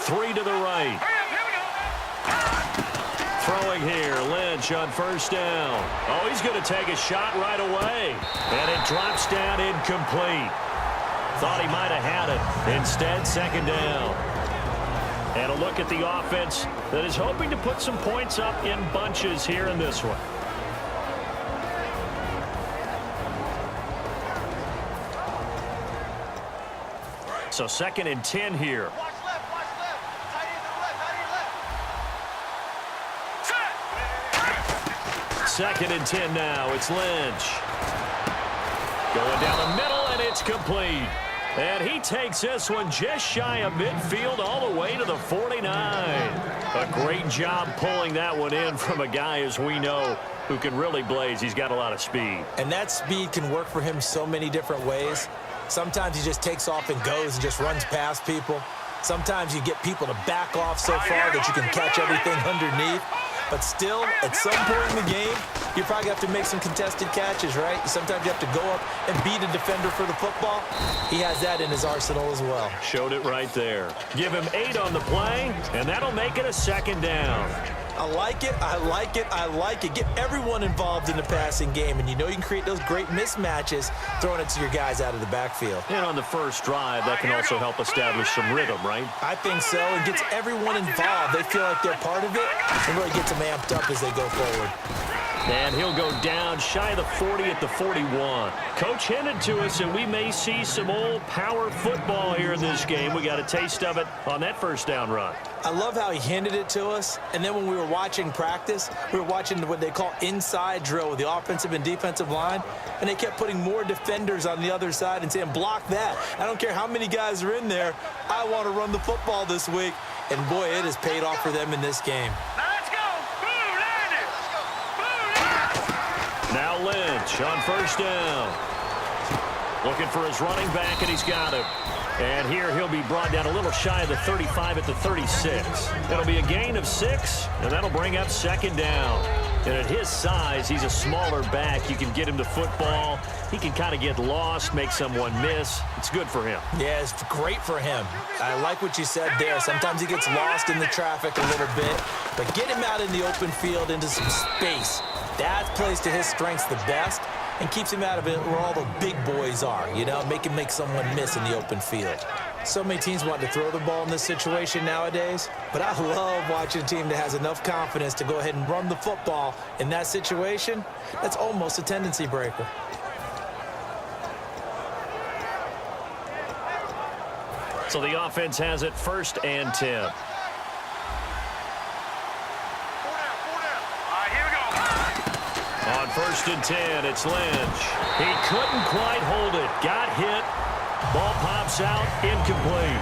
three to the right. Throwing here, Lynch on first down. Oh, he's going to take a shot right away. And it drops down incomplete. Thought he might have had it. Instead, second down. And a look at the offense that is hoping to put some points up in bunches here in this one. So 2nd and 10 here. Second and 10 now. It's Lynch. Going down the middle, and it's complete. And he takes this one just shy of midfield all the way to the 49. A great job pulling that one in from a guy, as we know, who can really blaze. He's got a lot of speed. And that speed can work for him so many different ways. Sometimes he just takes off and goes and just runs past people. Sometimes you get people to back off so far that you can catch everything underneath. But still, at some point in the game, you probably have to make some contested catches, right? Sometimes you have to go up and beat a defender for the football. He has that in his arsenal as well. Showed it right there. Give him 8 on the play, and that'll make it a second down. I like it, I like it, I like it. Get everyone involved in the passing game, and you know you can create those great mismatches throwing it to your guys out of the backfield. And on the first drive, that can also help establish some rhythm, right? I think so. It gets everyone involved. They feel like they're part of it and really gets them amped up as they go forward. And he'll go down shy of the 40 at the 41. Coach hinted to us that we may see some old power football here in this game. We got a taste of it on that first down run. I love how he hinted it to us. And then when we were watching practice, we were watching what they call inside drill with the offensive and defensive line. And they kept putting more defenders on the other side and saying, block that. I don't care how many guys are in there. I want to run the football this week. And, boy, it has paid off for them in this game. Now Lynch on first down. Looking for his running back, and he's got him. And here he'll be brought down a little shy of the 35 at the 36. It'll be a gain of 6, and that'll bring up second down. And at his size, he's a smaller back. You can get him the football. He can kind of get lost, make someone miss. It's good for him. Yeah, it's great for him. I like what you said there. Sometimes he gets lost in the traffic a little bit. But get him out in the open field into some space. That plays to his strengths the best and keeps him out of it where all the big boys are, you know, make him make someone miss in the open field. So many teams want to throw the ball in this situation nowadays, but I love watching a team that has enough confidence to go ahead and run the football in that situation. That's almost a tendency breaker. So the offense has it 1st and 10. On 1st and 10, it's Lynch. He couldn't quite hold it. Got hit. Ball pops out. Incomplete.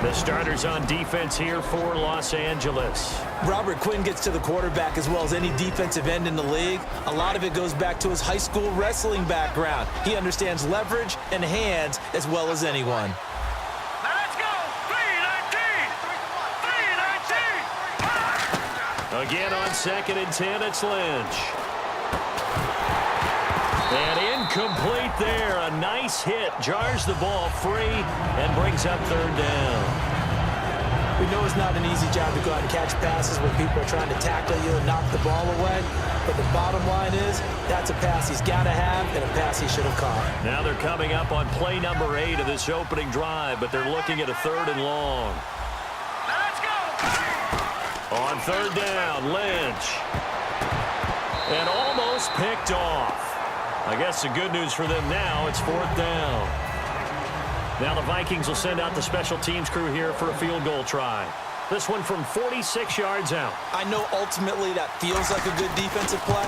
The starters on defense here for Los Angeles. Robert Quinn gets to the quarterback as well as any defensive end in the league. A lot of it goes back to his high school wrestling background. He understands leverage and hands as well as anyone. Again on 2nd and 10, it's Lynch. And incomplete there. A nice hit. Jars the ball free and brings up 3rd down. We know it's not an easy job to go out and catch passes when people are trying to tackle you and knock the ball away. But the bottom line is that's a pass he's got to have and a pass he should have caught. Now they're coming up on play number 8 of this opening drive, but they're looking at a 3rd and long. On 3rd down, Lynch. And almost picked off. I guess the good news for them now, it's 4th down. Now the Vikings will send out the special teams crew here for a field goal try. This one from 46 yards out. I know ultimately that feels like a good defensive play,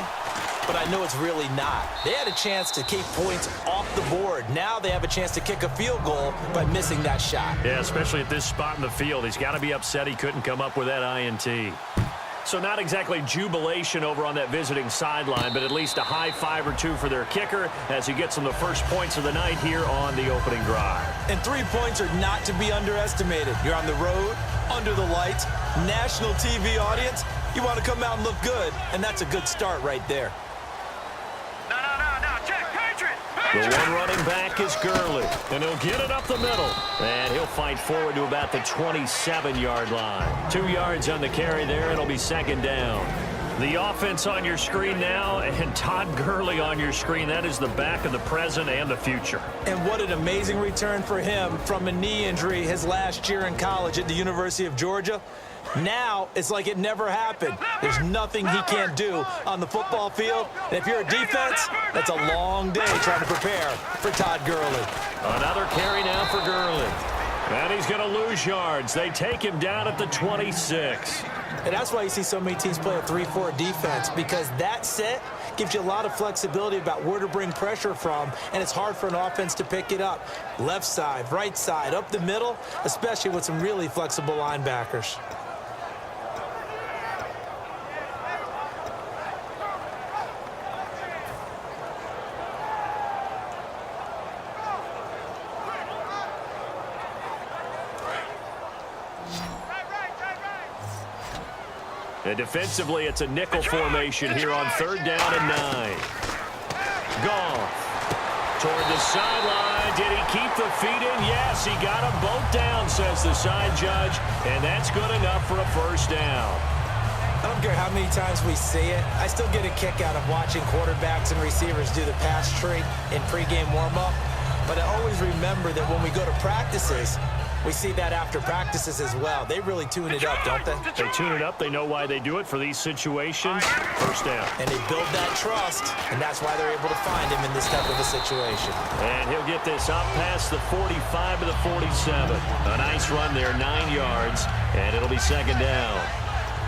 but I know it's really not. They had a chance to keep points off the board. Now they have a chance to kick a field goal by missing that shot. Yeah, especially at this spot in the field. He's got to be upset he couldn't come up with that INT. So not exactly jubilation over on that visiting sideline, but at least a high 5 or 2 for their kicker as he gets them the first points of the night here on the opening drive. And 3 points are not to be underestimated. You're on the road, under the lights, national TV audience. You want to come out and look good, and that's a good start right there. No, check, Patriot! The one running back is Gurley, and he'll get it up the middle. And he'll fight forward to about the 27-yard line. 2 yards on the carry there. It'll be second down. The offense on your screen now, and Todd Gurley on your screen. That is the back of the present and the future. And what an amazing return for him from a knee injury his last year in college at the University of Georgia. Now, it's like it never happened. There's nothing he can't do on the football field. And if you're a defense, that's a long day trying to prepare for Todd Gurley. Another carry now for Gurley. And he's going to lose yards. They take him down at the 26. And that's why you see so many teams play a 3-4 defense, because that set gives you a lot of flexibility about where to bring pressure from, and it's hard for an offense to pick it up. Left side, right side, up the middle, especially with some really flexible linebackers. And defensively, it's a nickel formation here on 3rd down and 9. Goff toward the sideline. Did he keep the feet in? Yes, he got them both down, says the side judge. And that's good enough for a first down. I don't care how many times we see it. I still get a kick out of watching quarterbacks and receivers do the pass tree in pregame warm-up. But I always remember that when we go to practices, we see that after practices as well. They really tune it up, don't they? They tune it up. They know why they do it for these situations. First down. And they build that trust, and that's why they're able to find him in this type of a situation. And he'll get this up past the 45 to the 47. A nice run there, 9 yards, and it'll be second down.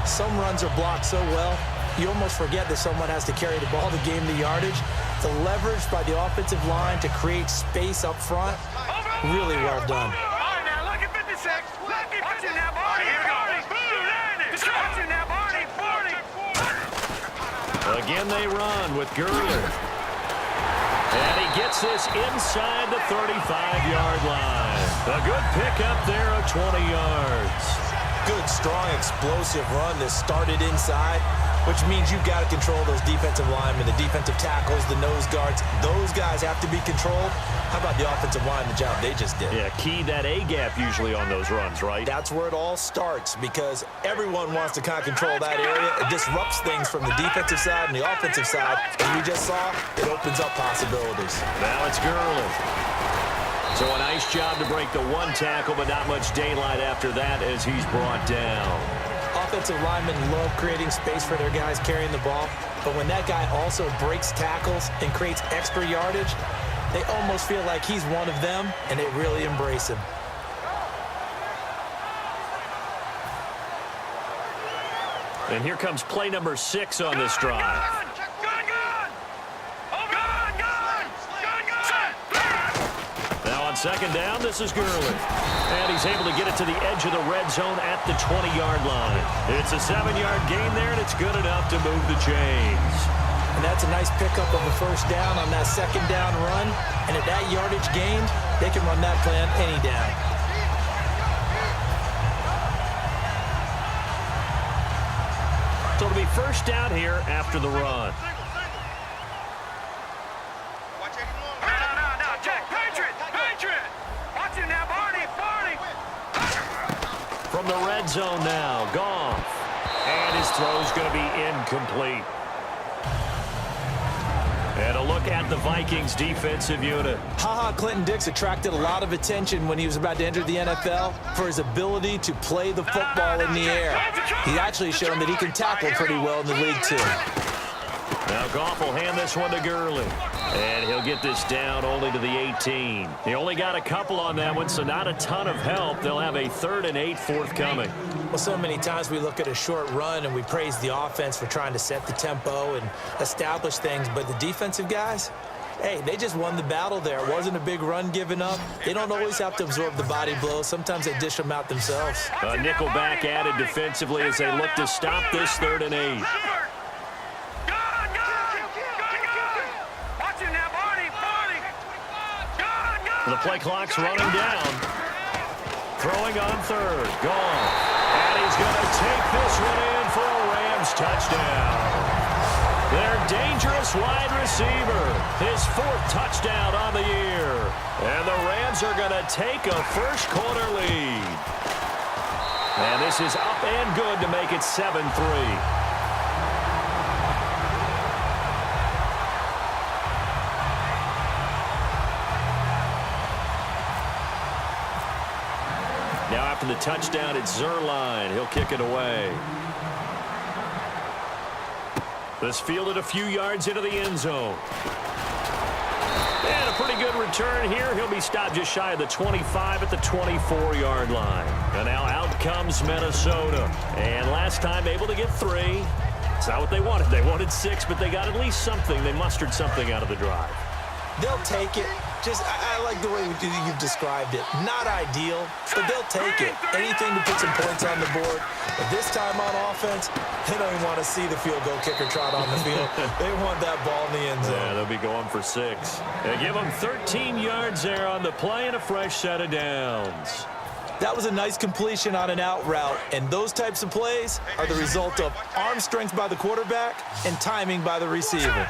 Some runs are blocked so well, you almost forget that someone has to carry the ball to gain the yardage. The leverage by the offensive line to create space up front, really well done. Again, they run with Gurley. And he gets this inside the 35-yard line. A good pickup there of 20 yards. Good, strong, explosive run that started inside, which means you've got to control those defensive linemen, the defensive tackles, the nose guards. Those guys have to be controlled. How about the offensive line, the job they just did? Yeah, key that A-gap usually on those runs, right? That's where it all starts, because everyone wants to kind of control that area. It disrupts things from the defensive side and the offensive side. As we just saw, it opens up possibilities. Now it's Gurley. So a nice job to break the one tackle, but not much daylight after that as he's brought down. Offensive linemen love creating space for their guys carrying the ball, but when that guy also breaks tackles and creates extra yardage, they almost feel like he's one of them, and they really embrace him. And here comes play number 6 on this drive. Now on second down, this is Gurley. And he's able to get it to the edge of the red zone at the 20-yard line. It's a 7-yard gain there, and it's good enough to move the chains. And that's a nice pickup of a first down on that second down run. And at that yardage gained, they can run that plan any down. So it'll be first down here after the run. From the red zone now, Goff. And his throw's going to be incomplete. And a look at the Vikings defensive unit. Clinton Dix attracted a lot of attention when he was about to enter the NFL for his ability to play the football in the air. He actually shown that he can tackle pretty well in the league, too. Now Goff will hand this one to Gurley. And he'll get this down only to the 18. He only got a couple on that one, so not a ton of help. They'll have a 3rd and 8 forthcoming. Well, so many times we look at a short run and we praise the offense for trying to set the tempo and establish things, but the defensive guys, hey, they just won the battle there. It wasn't a big run given up. They don't always have to absorb the body blows. Sometimes they dish them out themselves. A nickel back added defensively as they look to stop this 3rd and 8. The play clock's running down. Throwing on 3rd. Gone. And he's going to take this one in for a Rams touchdown. Their dangerous wide receiver. His 4th touchdown on the year. And the Rams are going to take a first-quarter lead. And this is up and good to make it 7-3. Now after the touchdown, it's Zerline. He'll kick it away. This fielded a few yards into the end zone. And a pretty good return here. He'll be stopped just shy of the 25 at the 24-yard line. And now out comes Minnesota. And last time able to get 3. It's not what they wanted. They wanted 6, but they got at least something. They mustered something out of the drive. They'll take it. I like the way you've described it. Not ideal, but they'll take it. Anything to put some points on the board. But this time on offense, they don't even want to see the field goal kicker trot on the field. They want that ball in the end zone. Yeah, they'll be going for 6. They give them 13 yards there on the play and a fresh set of downs. That was a nice completion on an out route, and those types of plays are the result of arm strength by the quarterback and timing by the receiver.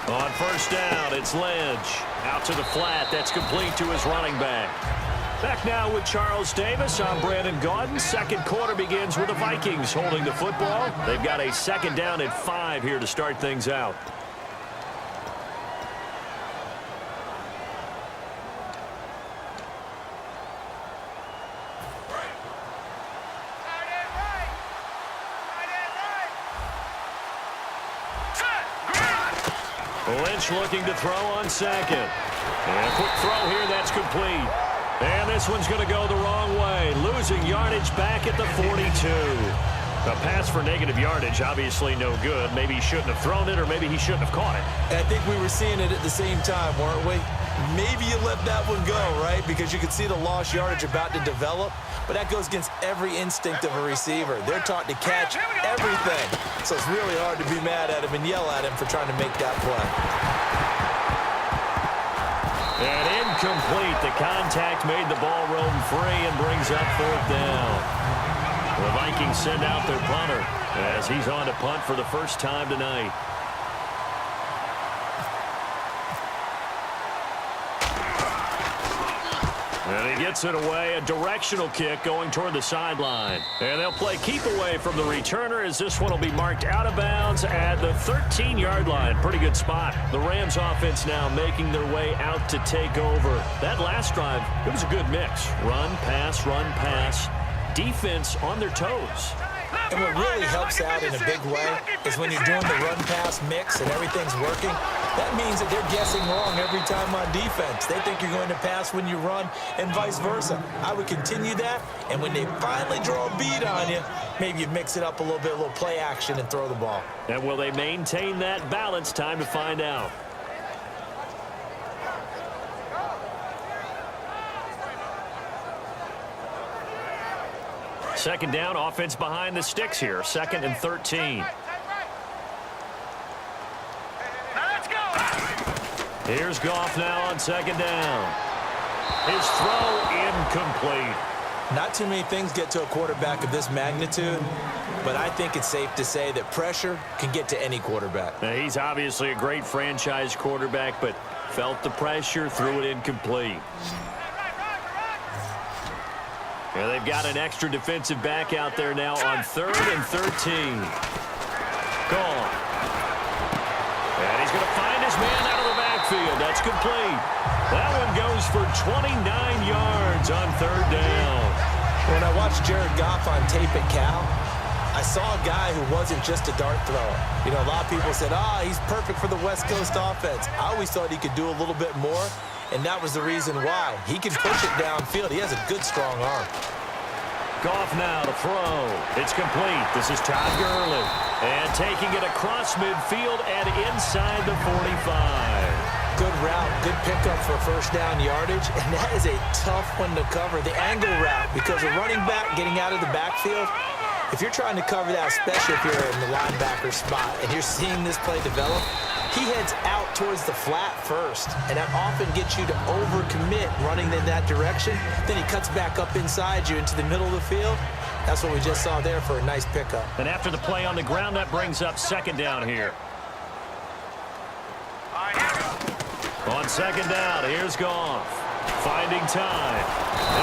On first down, it's Lynch. Out to the flat. That's complete to his running back. Back now with Charles Davis. I'm Brandon Gaudin. Second quarter begins with the Vikings holding the football. They've got a second down at 5 here to start things out. Lynch looking to throw on second. And a quick throw here, that's complete. And this one's going to go the wrong way. Losing yardage back at the 42. A pass for negative yardage, obviously no good. Maybe he shouldn't have thrown it, or maybe he shouldn't have caught it. I think we were seeing it at the same time, weren't we? Maybe you let that one go, right? Because you could see the lost yardage about to develop. But that goes against every instinct of a receiver. They're taught to catch everything. So it's really hard to be mad at him and yell at him for trying to make that play. And incomplete. The contact made the ball roam free and brings up 4th down. The Vikings send out their punter as he's on to punt for the first time tonight. And he gets it away, a directional kick going toward the sideline. And they'll play keep away from the returner as this one will be marked out of bounds at the 13-yard line. Pretty good spot. The Rams offense now making their way out to take over. That last drive, it was a good mix. Run, pass, defense on their toes. And what really helps out in a big way is when you're doing the run-pass mix and everything's working, that means that they're guessing wrong every time on defense. They think you're going to pass when you run and vice versa. I would continue that, and when they finally draw a beat on you, maybe you mix it up a little bit, a little play action and throw the ball. And will they maintain that balance? Time to find out. Second down, offense behind the sticks here. 2nd and 13. Here's Goff now on second down. His throw incomplete. Not too many things get to a quarterback of this magnitude, but I think it's safe to say that pressure can get to any quarterback. Now, he's obviously a great franchise quarterback, but felt the pressure, threw it incomplete. And they've got an extra defensive back out there now on 3rd and 13. Gone. And he's going to find his man out of the backfield. That's complete. That one goes for 29 yards on 3rd down. When I watched Jared Goff on tape at Cal, I saw a guy who wasn't just a dart thrower. You know, a lot of people said, he's perfect for the West Coast offense. I always thought he could do a little bit more, and that was the reason why. He can push it downfield. He has a good, strong arm. Goff now to throw. It's complete. This is Todd Gurley. And taking it across midfield and inside the 45. Good route, good pickup for first down yardage, and that is a tough one to cover, the angle route, because a running back getting out of the backfield, if you're trying to cover that, especially if you're in the linebacker spot and you're seeing this play develop, he heads out towards the flat first, and that often gets you to overcommit running in that direction. Then he cuts back up inside you into the middle of the field. That's what we just saw there for a nice pickup. And after the play on the ground, that brings up second down here. On second down, here's Goff. Finding time.